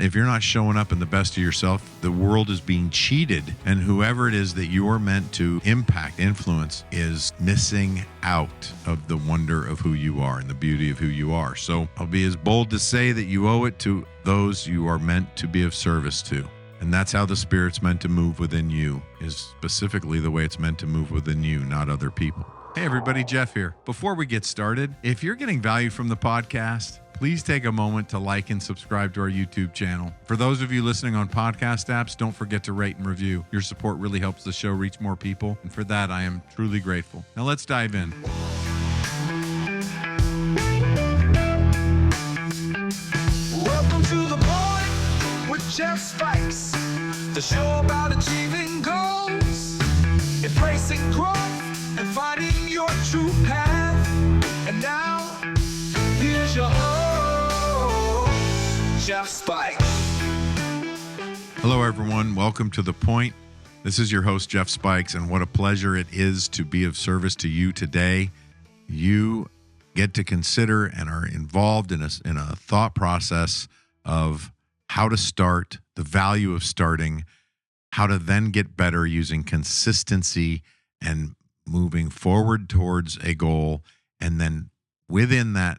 If you're not showing up in the best of yourself, the world is being cheated. And whoever it is that you're meant to impact, influence, is missing out of the wonder of who you are and the beauty of who you are. So I'll be as bold to say that you owe it to those you are meant to be of service to. And that's how the Spirit's meant to move within you, is specifically the way it's meant to move within you, not other people. Hey everybody, Jeff here. Before we get started, if you're getting value from the podcast, please take a moment to like and subscribe to our YouTube channel. For those of you listening on podcast apps, don't forget to rate and review. Your support really helps the show reach more people, and for that, I am truly grateful. Now let's dive in. Welcome to The Point with Jeff Spikes, the show about achieving goals, embracing growth, and finding your true path. And now, here's your host, Jeff Spikes. Hello, everyone. Welcome to The Point. This is your host, Jeff Spikes, and what a pleasure it is to be of service to you today. You get to consider and are involved in a thought process of how to start, the value of starting, how to then get better using consistency and moving forward towards a goal, and then within that,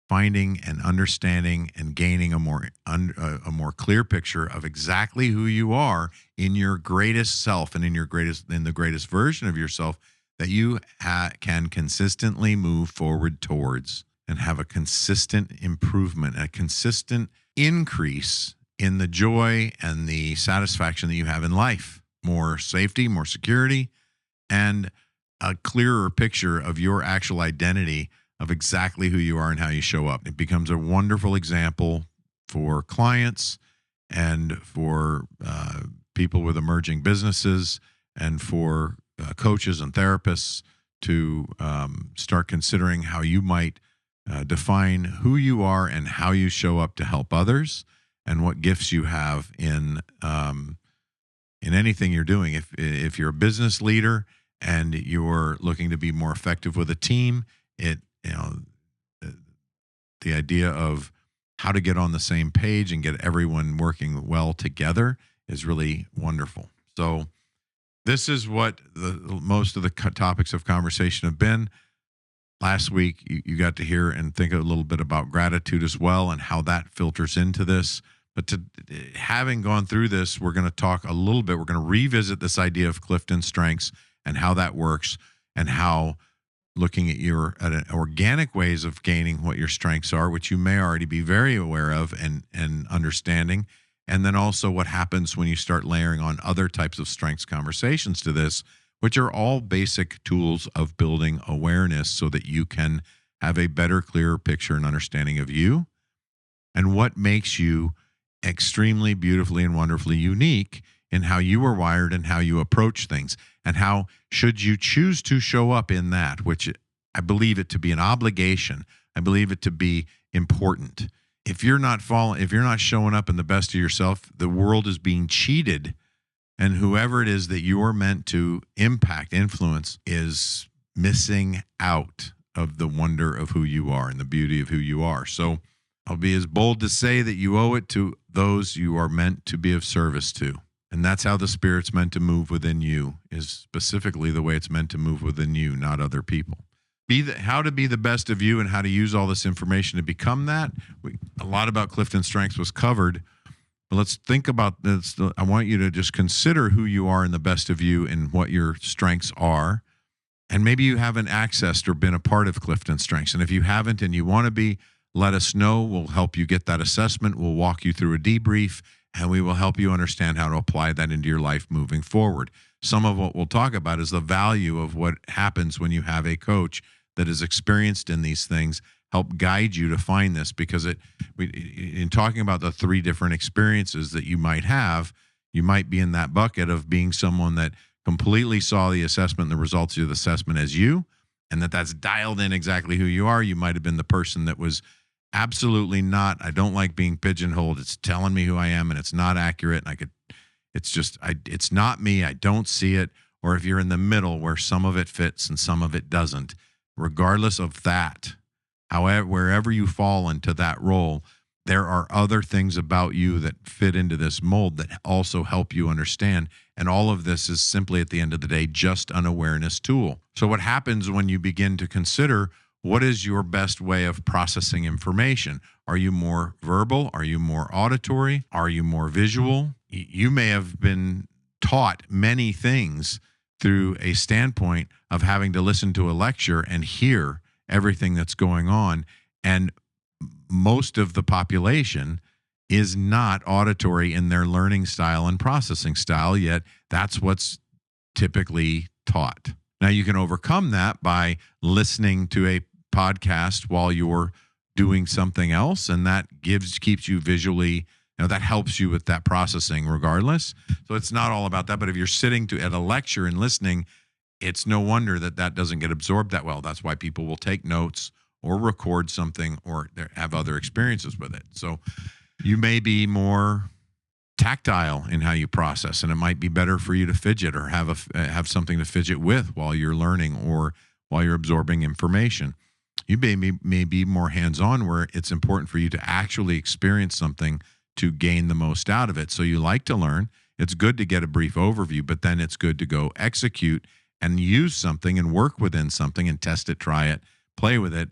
finding and understanding and gaining a more clear picture of exactly who you are in your greatest self and in the greatest version of yourself that you can consistently move forward towards, and have a consistent improvement, a consistent increase in the joy and the satisfaction that you have in life. More safety, more security, and a clearer picture of your actual identity of exactly who you are and how you show up. It becomes a wonderful example for clients and for people with emerging businesses and for coaches and therapists to start considering how you might define who you are and how you show up to help others, and what gifts you have in anything you're doing. If you're a business leader and you're looking to be more effective with a team, the idea of how to get on the same page and get everyone working well together is really wonderful. So this is what most of the topics of conversation have been. Last week, you got to hear and think a little bit about gratitude as well and how that filters into this. But having gone through this, we're going to talk a little bit. We're going to revisit this idea of CliftonStrengths and how that works, and how looking at organic ways of gaining what your strengths are, which you may already be very aware of and understanding. And then also what happens when you start layering on other types of strengths conversations to this, which are all basic tools of building awareness so that you can have a better, clearer picture and understanding of you and what makes you extremely beautifully and wonderfully unique in how you are wired and how you approach things, and how should you choose to show up in that, which I believe it to be an obligation. I believe it to be important. If you're not showing up in the best of yourself, the world is being cheated. And whoever it is that you are meant to impact, influence, is missing out of the wonder of who you are and the beauty of who you are. So I'll be as bold to say that you owe it to those you are meant to be of service to. And that's how the Spirit's meant to move within you, is specifically the way it's meant to move within you, not other people. How to be the best of you and how to use all this information to become that. A lot about CliftonStrengths was covered. But let's think about this. I want you to just consider who you are in the best of you and what your strengths are. And maybe you haven't accessed or been a part of CliftonStrengths. And if you haven't and you want to be, let us know. We'll help you get that assessment. We'll walk you through a debrief, and we will help you understand how to apply that into your life moving forward. Some of what we'll talk about is the value of what happens when you have a coach that is experienced in these things, help guide you to find this, because in talking about the three different experiences that you might have, you might be in that bucket of being someone that completely saw the assessment and the results of the assessment as you, and that's dialed in exactly who you are. You might have been the person that was absolutely not. I don't like being pigeonholed. It's telling me who I am, and it's not accurate. And it's not me. I don't see it. Or if you're in the middle where some of it fits and some of it doesn't, regardless of that, however, wherever you fall into that role, there are other things about you that fit into this mold that also help you understand. And all of this is simply, at the end of the day, just an awareness tool. So, what happens when you begin to consider what is your best way of processing information? Are you more verbal? Are you more auditory? Are you more visual? You may have been taught many things through a standpoint of having to listen to a lecture and hear everything that's going on. And most of the population is not auditory in their learning style and processing style, yet that's what's typically taught. Now, you can overcome that by listening to a podcast while you're doing something else, and that keeps you visually, that helps you with that processing regardless. So it's not all about that, but if you're sitting at a lecture and listening, it's no wonder that doesn't get absorbed that well. That's why people will take notes or record something or have other experiences with it. So you may be more tactile in how you process, and it might be better for you to fidget or have something to fidget with while you're learning or while you're absorbing information. You may be more hands-on, where it's important for you to actually experience something to gain the most out of it. So you like to learn. It's good to get a brief overview, but then it's good to go execute and use something and work within something and test it, try it, play with it,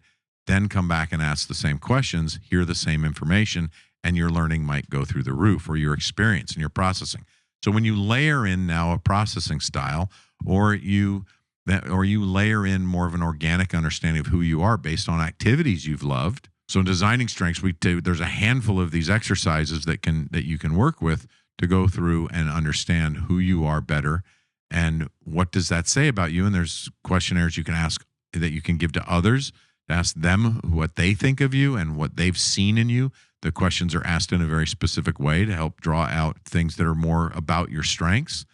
then come back and ask the same questions, hear the same information, and your learning might go through the roof, or your experience and your processing. So when you layer in now a processing style, or you layer in more of an organic understanding of who you are based on activities you've loved. So in Designing Strengths, there's a handful of these exercises that you can work with to go through and understand who you are better and what does that say about you. And there's questionnaires you can ask that you can give to others, to ask them what they think of you and what they've seen in you. The questions are asked in a very specific way to help draw out things that are more about your strengths.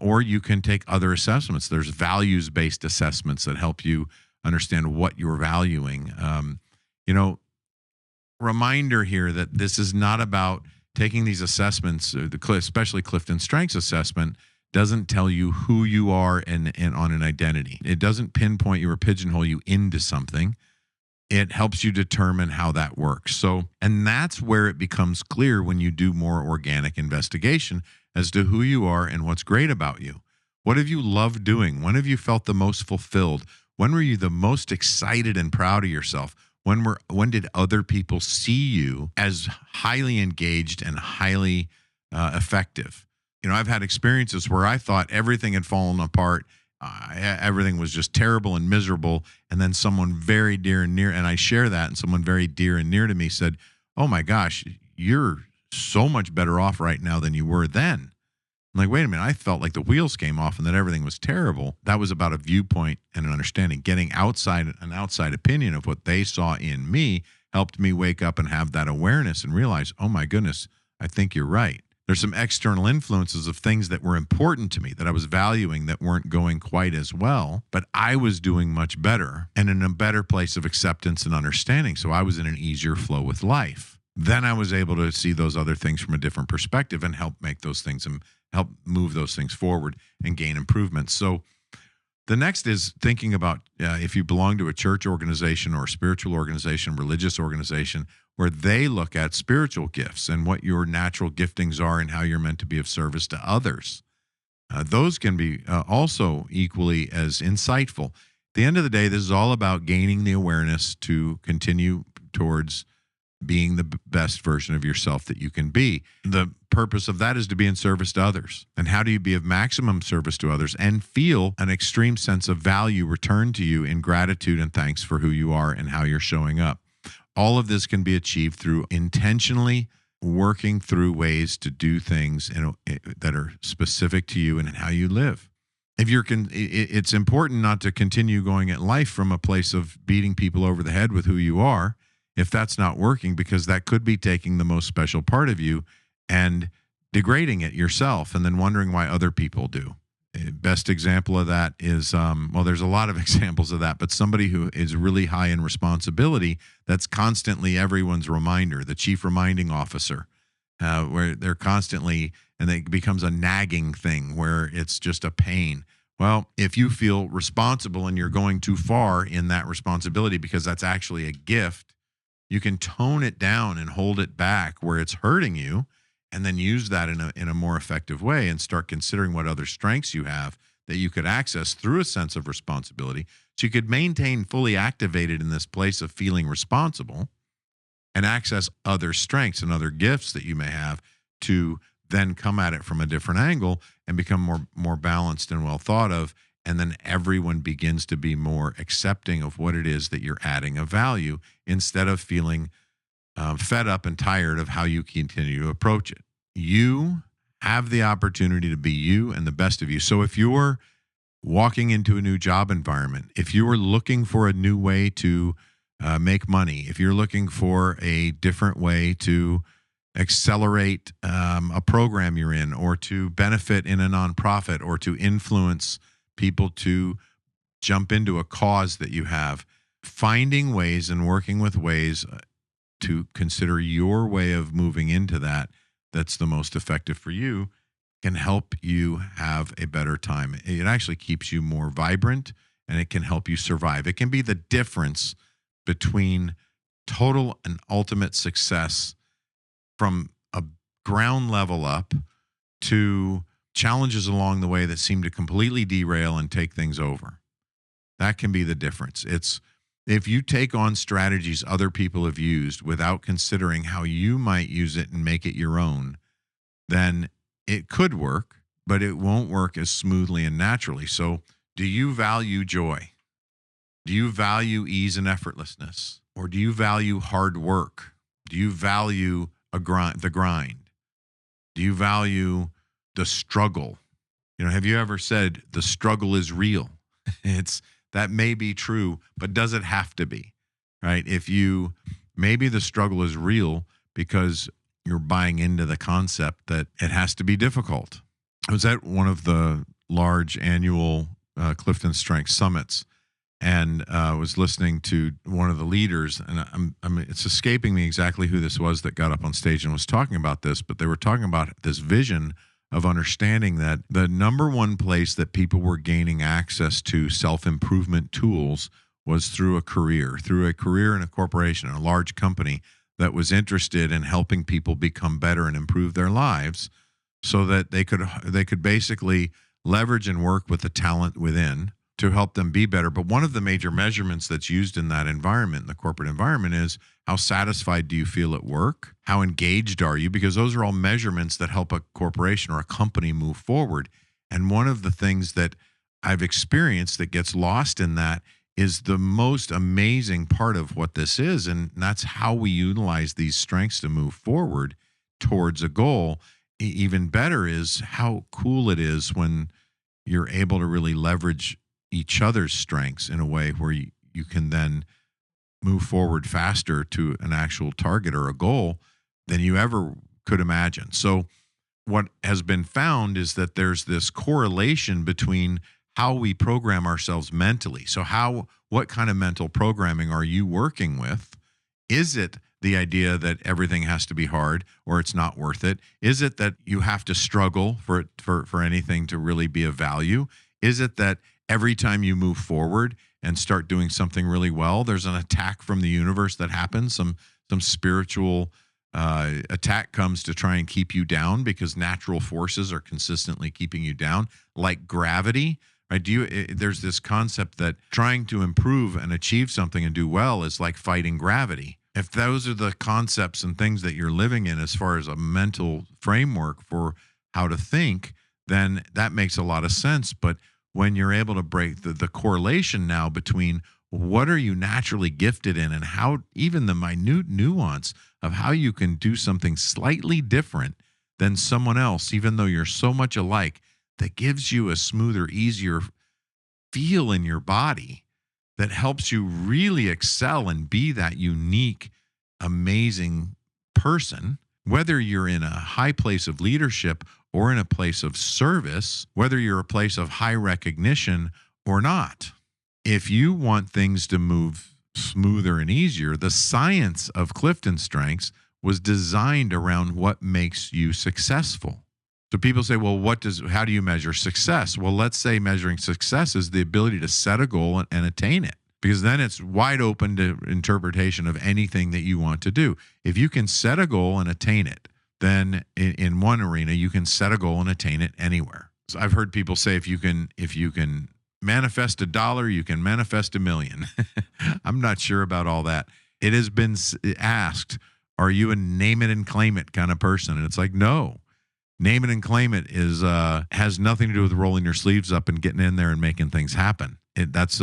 Or you can take other assessments. There's values-based assessments that help you understand what you're valuing. Reminder here that this is not about taking these assessments, especially CliftonStrengths assessment doesn't tell you who you are and on an identity. It doesn't pinpoint you or pigeonhole you into something. It helps you determine how that works. So, and that's where it becomes clear when you do more organic investigation as to who you are and what's great about you. What have you loved doing? When have you felt the most fulfilled? When were you the most excited and proud of yourself? When did other people see you as highly engaged and highly effective? I've had experiences where I thought everything had fallen apart. Everything was just terrible and miserable. And then someone very dear and near, and I share that, and someone very dear and near to me said, "Oh my gosh, you're so much better off right now than you were then." I'm like, wait a minute, I felt like the wheels came off and that everything was terrible. That was about a viewpoint and an understanding. Getting an outside opinion of what they saw in me helped me wake up and have that awareness and realize, oh my goodness, I think you're right. There's some external influences of things that were important to me that I was valuing that weren't going quite as well, but I was doing much better and in a better place of acceptance and understanding. So I was in an easier flow with life. Then I was able to see those other things from a different perspective and help make those things and help move those things forward and gain improvements. So the next is thinking about if you belong to a church organization or a spiritual organization, religious organization, where they look at spiritual gifts and what your natural giftings are and how you're meant to be of service to others. Those can be also equally as insightful. At the end of the day, this is all about gaining the awareness to continue towards being the best version of yourself that you can be. The purpose of that is to be in service to others. And how do you be of maximum service to others and feel an extreme sense of value returned to you in gratitude and thanks for who you are and how you're showing up? All of this can be achieved through intentionally working through ways to do things that are specific to you and how you live. It's important not to continue going at life from a place of beating people over the head with who you are, if that's not working, because that could be taking the most special part of you and degrading it yourself and then wondering why other people do. Best example of that is, there's a lot of examples of that, but somebody who is really high in responsibility, that's constantly everyone's reminder, the chief reminding officer, where they're constantly, and it becomes a nagging thing where it's just a pain. Well, if you feel responsible and you're going too far in that responsibility because that's actually a gift, You can tone it down and hold it back where it's hurting you, and then use that in a more effective way and start considering what other strengths you have that you could access through a sense of responsibility. So you could maintain fully activated in this place of feeling responsible and access other strengths and other gifts that you may have to then come at it from a different angle and become more balanced and well thought of. And then everyone begins to be more accepting of what it is that you're adding of value, instead of feeling fed up and tired of how you continue to approach it. You have the opportunity to be you and the best of you. So if you're walking into a new job environment, if you are looking for a new way to make money, if you're looking for a different way to accelerate a program you're in, or to benefit in a nonprofit, or to influence people to jump into a cause that you have, finding ways and working with ways to consider your way of moving into that that's the most effective for you can help you have a better time. It actually keeps you more vibrant, and it can help you survive. It can be the difference between total and ultimate success from a ground level up to challenges along the way that seem to completely derail and take things over. That can be the difference. It's if you take on strategies other people have used without considering how you might use it and make it your own, then it could work, but it won't work as smoothly and naturally. So, do you value joy? Do you value ease and effortlessness? Or do you value hard work? Do you value the grind? Do you value the struggle? Have you ever said the struggle is real? That may be true, but does it have to be? Right? Maybe the struggle is real because you're buying into the concept that it has to be difficult. I was at one of the large annual CliftonStrengths summits, and was listening to one of the leaders, and it's escaping me exactly who this was that got up on stage and was talking about this, but they were talking about this vision of understanding that the number one place that people were gaining access to self-improvement tools was through a career in a corporation, a large company that was interested in helping people become better and improve their lives, so that they could basically leverage and work with the talent within to help them be better. But one of the major measurements that's used in that environment, in the corporate environment, is how satisfied do you feel at work? How engaged are you? Because those are all measurements that help a corporation or a company move forward. And one of the things that I've experienced that gets lost in that is the most amazing part of what this is. And that's how we utilize these strengths to move forward towards a goal. Even better is how cool it is when you're able to really leverage each other's strengths in a way where you can then move forward faster to an actual target or a goal than you ever could imagine. So what has been found is that there's this correlation between how we program ourselves mentally. So what kind of mental programming are you working with? Is it the idea that everything has to be hard or it's not worth it? Is it that you have to struggle for anything to really be of value? Is it that every time you move forward and start doing something really well, there's an attack from the universe that happens, some spiritual attack comes to try and keep you down because natural forces are consistently keeping you down, like gravity? Right? There's this concept that trying to improve and achieve something and do well is like fighting gravity. If those are the concepts and things that you're living in as far as a mental framework for how to think, then that makes a lot of sense. But when you're able to break the correlation now between what are you naturally gifted in and how even the minute nuance of how you can do something slightly different than someone else, even though you're so much alike, that gives you a smoother, easier feel in your body that helps you really excel and be that unique, amazing person, whether you're in a high place of leadership or in a place of service, whether you're a place of high recognition or not. If you want things to move smoother and easier, the science of CliftonStrengths was designed around what makes you successful. So people say, well, how do you measure success? Well, let's say measuring success is the ability to set a goal and attain it. because then it's wide open to interpretation of anything that you want to do. If you can set a goal and attain it, then in one arena, you can set a goal and attain it anywhere. So I've heard people say if you can manifest $1, you can manifest $1 million. I'm not sure about all that. It has been asked, are you a name it and claim it kind of person? And it's like, no. Name it and claim it is has nothing to do with rolling your sleeves up and getting in there and making things happen. That's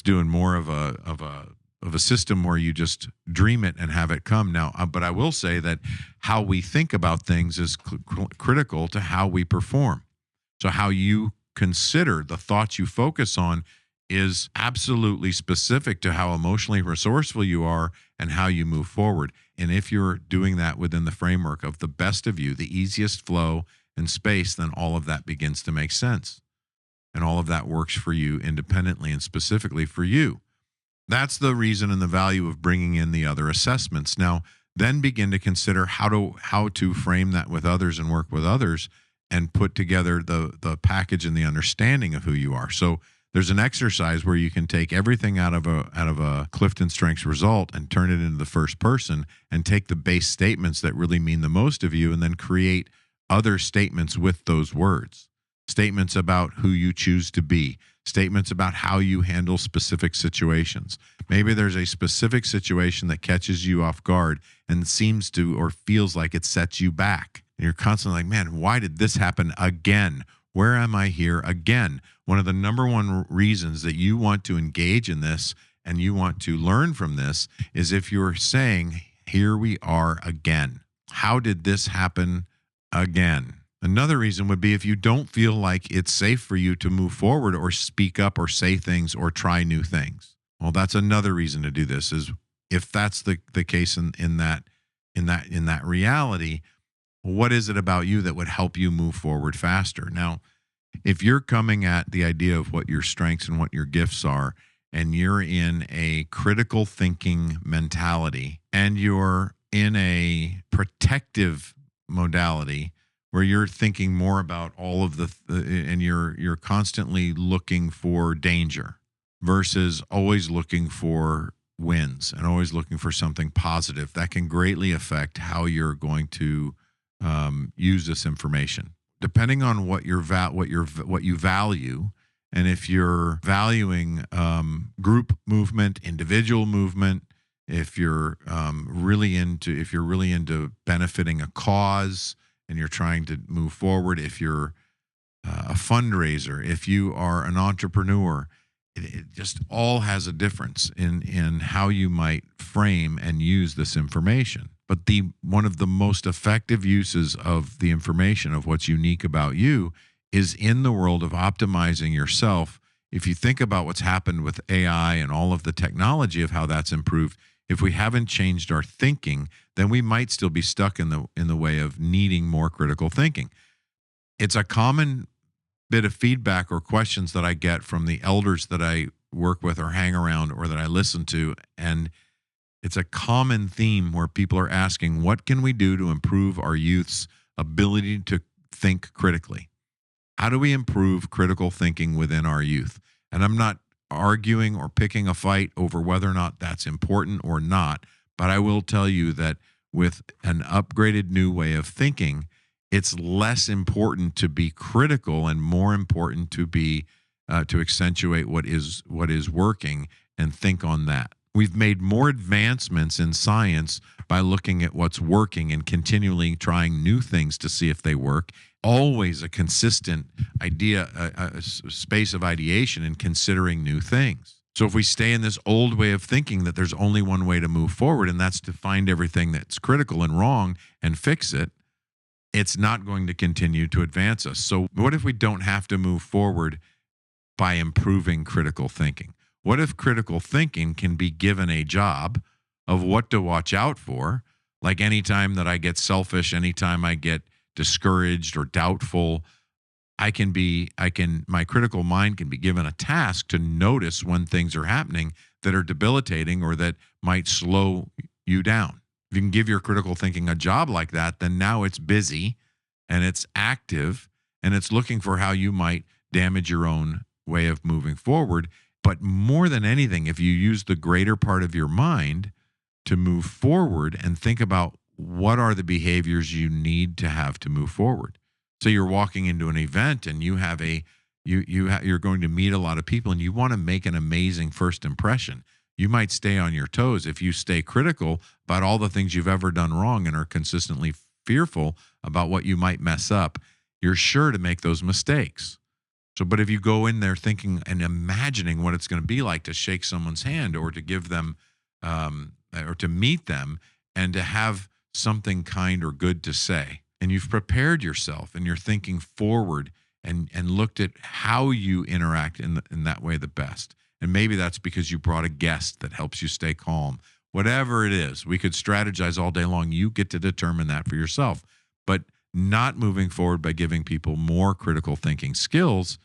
doing more of a system where you just dream it and have it come. Now, but I will say that how we think about things is critical to how we perform. So how you consider the thoughts you focus on is absolutely specific to how emotionally resourceful you are and how you move forward. And if you're doing that within the framework of the best of you, the easiest flow and space, then all of that begins to make sense. And all of that works for you independently and specifically for you. That's the reason and the value of bringing in the other assessments. Now, then begin to consider how to frame that with others and work with others and put together the package and the understanding of who you are. So there's an exercise where you can take everything out of a CliftonStrengths result and turn it into the first person and take the base statements that really mean the most of you and then create other statements with those words. Statements about who you choose to be, statements about how you handle specific situations. Maybe there's a specific situation that catches you off guard and seems to or feels like it sets you back. And you're constantly like, man, why did this happen again? Where am I here again? One of the number one reasons that you want to engage in this and you want to learn from this is if you're saying, here we are again. How did this happen again? Another reason would be if you don't feel like it's safe for you to move forward or speak up or say things or try new things. Well, that's another reason to do this is if that's the case in that reality, what is it about you that would help you move forward faster? Now, if you're coming at the idea of what your strengths and what your gifts are, and you're in a critical thinking mentality and you're in a protective modality where you're thinking more about all of and you're constantly looking for danger versus always looking for wins and always looking for something positive, that can greatly affect how you're going to use this information. Depending on what you value, and if you're valuing group movement, individual movement, if you're really into benefiting a cause and you're trying to move forward, if you're a fundraiser, if you are an entrepreneur, it just all has a difference in how you might frame and use this information. But one of the most effective uses of the information of what's unique about you is in the world of optimizing yourself. If you think about what's happened with AI and all of the technology of how that's improved, if we haven't changed our thinking, then we might still be stuck in the way of needing more critical thinking. It's a common bit of feedback or questions that I get from the elders that I work with or hang around or that I listen to, and it's a common theme where people are asking, what can we do to improve our youth's ability to think critically? How do we improve critical thinking within our youth? And I'm not arguing or picking a fight over whether or not that's important or not, but I will tell you that with an upgraded new way of thinking, it's less important to be critical and more important to be to accentuate what is working and think on that. We've made more advancements in science by looking at what's working and continually trying new things to see if they work. Always a consistent idea, a space of ideation and considering new things. So if we stay in this old way of thinking that there's only one way to move forward, and that's to find everything that's critical and wrong and fix it, it's not going to continue to advance us. So what if we don't have to move forward by improving critical thinking? What if critical thinking can be given a job of what to watch out for? Like anytime that I get selfish, anytime I get discouraged or doubtful, my critical mind can be given a task to notice when things are happening that are debilitating or that might slow you down. If you can give your critical thinking a job like that, then now it's busy and it's active and it's looking for how you might damage your own way of moving forward. But more than anything, if you use the greater part of your mind to move forward and think about what are the behaviors you need to have to move forward. So you're walking into an event and you have you're going to meet a lot of people and you want to make an amazing first impression. You might stay on your toes if you stay critical about all the things you've ever done wrong and are consistently fearful about what you might mess up. You're sure to make those mistakes. So, but if you go in there thinking and imagining what it's going to be like to shake someone's hand or to give them, or to meet them and to have something kind or good to say, and you've prepared yourself and you're thinking forward and looked at how you interact in that way the best. And maybe that's because you brought a guest that helps you stay calm. Whatever it is, we could strategize all day long. You get to determine that for yourself. But not moving forward by giving people more critical thinking skills,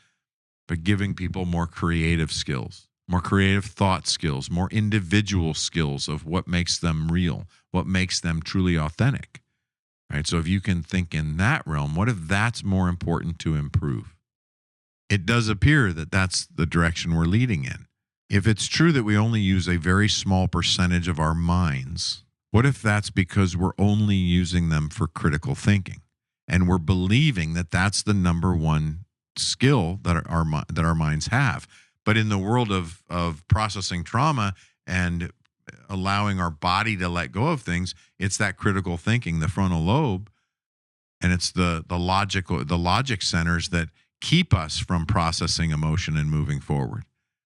but giving people more creative skills, more creative thought skills, more individual skills of what makes them real, what makes them truly authentic. Right? So if you can think in that realm, what if that's more important to improve? It does appear that that's the direction we're leading in. If it's true that we only use a very small percentage of our minds, what if that's because we're only using them for critical thinking? And we're believing that that's the number one skill that our minds have. But in the world of processing trauma and allowing our body to let go of things, it's that critical thinking, the frontal lobe, and it's the logic centers that keep us from processing emotion and moving forward,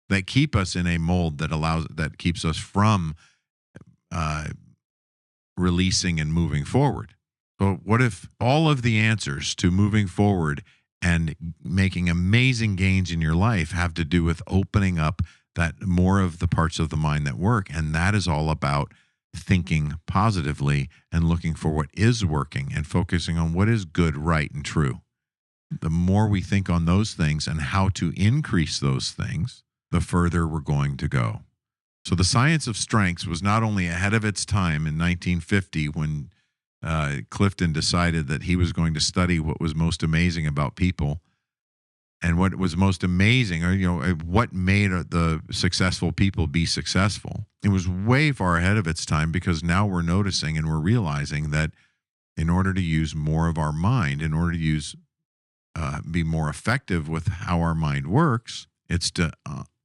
that keep us in a mold that keeps us from releasing and moving forward. So what if all of the answers to moving forward and making amazing gains in your life have to do with opening up that more of the parts of the mind that work? And that is all about thinking positively and looking for what is working and focusing on what is good, right, and true. The more we think on those things and how to increase those things, the further we're going to go. So the science of strengths was not only ahead of its time in 1950 when Clifton decided that he was going to study what was most amazing about people and what was most amazing, or what made the successful people be successful. It was way far ahead of its time because now we're noticing and we're realizing that in order to use more of our mind, in order to be more effective with how our mind works, it's to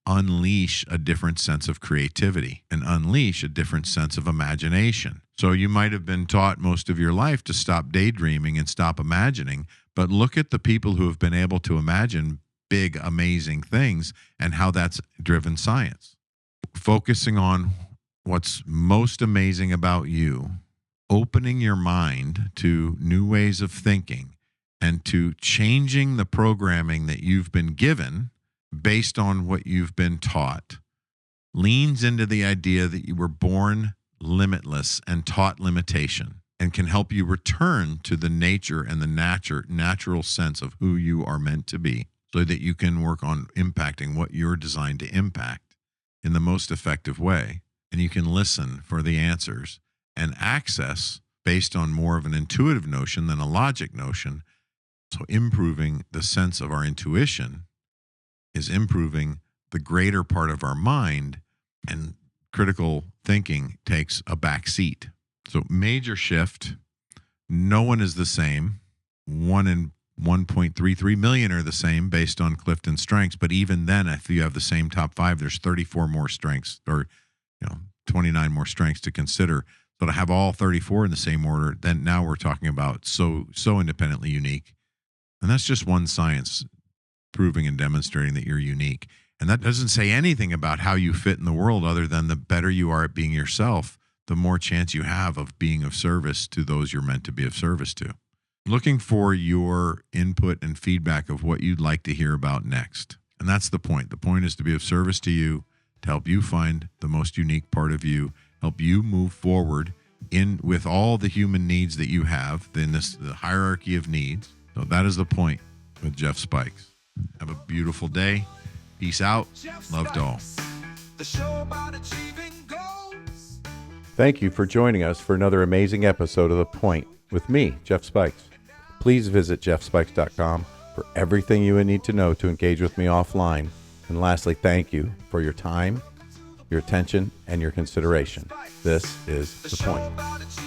unleash a different sense of creativity and unleash a different sense of imagination. So you might have been taught most of your life to stop daydreaming and stop imagining, but look at the people who have been able to imagine big, amazing things and how that's driven science. Focusing on what's most amazing about you, opening your mind to new ways of thinking and to changing the programming that you've been given based on what you've been taught, leans into the idea that you were born limitless and taught limitation, and can help you return to the nature and the natural sense of who you are meant to be, so that you can work on impacting what you're designed to impact in the most effective way. And you can listen for the answers and access based on more of an intuitive notion than a logic notion. So improving the sense of our intuition is improving the greater part of our mind, and critical thinking takes a back seat. So major shift. No one is the same. 1 in 1.33 million are the same based on CliftonStrengths. But even then, if you have the same top 5, there's 34 more strengths, or 29 more strengths to consider. So to have all 34 in the same order, then now we're talking about so independently unique. And that's just one science proving and demonstrating that you're unique. And that doesn't say anything about how you fit in the world, other than the better you are at being yourself, the more chance you have of being of service to those you're meant to be of service to. Looking for your input and feedback of what you'd like to hear about next. And that's the point. The point is to be of service to you, to help you find the most unique part of you, help you move forward in with all the human needs that you have in the hierarchy of needs. So that is the point with Jeff Spikes. Have a beautiful day. Peace out. Love to all. The show about achieving goals. Thank you for joining us for another amazing episode of The Point with me, Jeff Spikes. Please visit jeffspikes.com for everything you would need to know to engage with me offline And lastly, thank you for your time, your attention, and your consideration. This is The Point.